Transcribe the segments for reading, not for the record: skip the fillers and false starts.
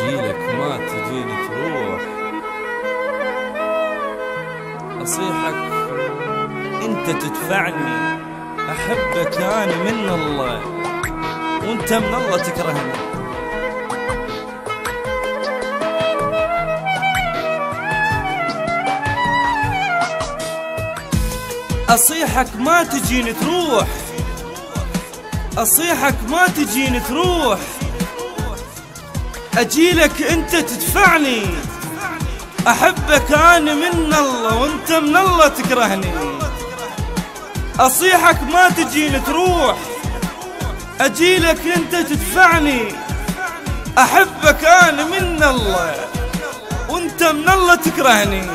أجيلك ما تجيني تروح، أصيحك أنت تدفعني، أحبك أنا من الله وأنت من الله تكرهني. أصيحك ما تجيني تروح، أصيحك ما تجيني تروح، أجيلك أنت تدفعني، أحبك أنا من الله وأنت من الله تكرهني. أصيحك ما تجيني تروح، أجيلك أنت تدفعني، أحبك أنا من الله وأنت من الله تكرهني.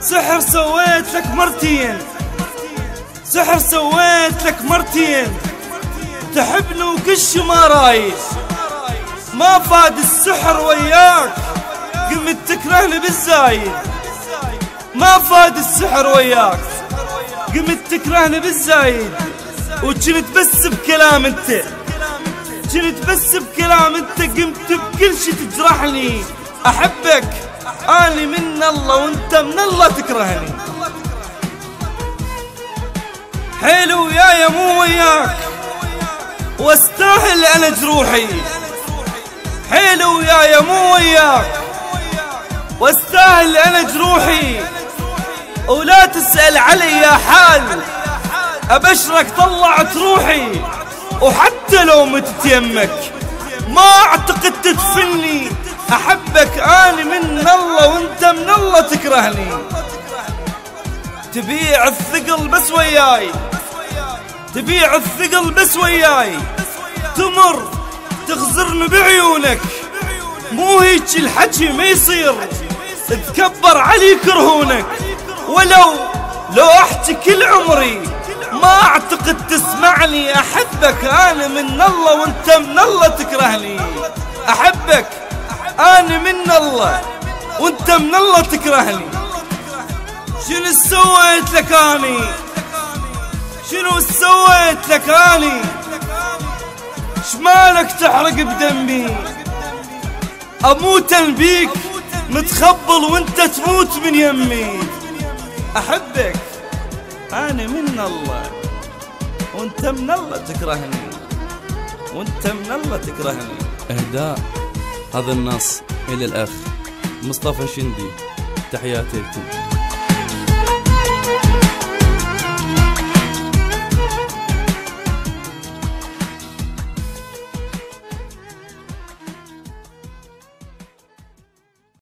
سحر سويت لك مرتين، سحر سويت لك مرتين، تحبني وكش ما رايد، ما فاد السحر وياك، قمت تكرهني بالزايد. ما فاد السحر وياك، قمت تكرهني بالزايد. وجنت بس بكلام انت، جنت بس بكلام انت، قمت بكل شي تجرحني. أحبك أنا من الله وأنت من الله تكرهني. حلو ويايا مو وياك، واستاهل أنا جروحي. حلو ويايا مو وياك، واستاهل أنا جروحي. ولا تسأل علي يا حال، أبشرك طلعت روحي. وحتى لو متت يمك ما أعتقد تدفني. أحبك أنا من الله وأنت من الله تكرهني. تبيع الثقل بس وياي، تبيع الثقل بس وياي، تمر تغزرني بعيونك. مو هيك الحكي ما يصير، تكبر علي كرهونك. لو أحكي كل عمري ما أعتقد تسمعني. أحبك أنا من الله وأنت من الله تكرهني. أحبك أنا من الله وأنت من الله تكرهني. شنو سويت لك أني، شنو سويت لك أني، شمالك تحرق بدمي. أموت بيك متخبل وأنت تموت من يمي. أحبك أنا من الله وأنت من الله تكرهني، وأنت من الله تكرهني. إهداء هذا النص إلى الأخ مصطفى شندي، تحياتي لكم.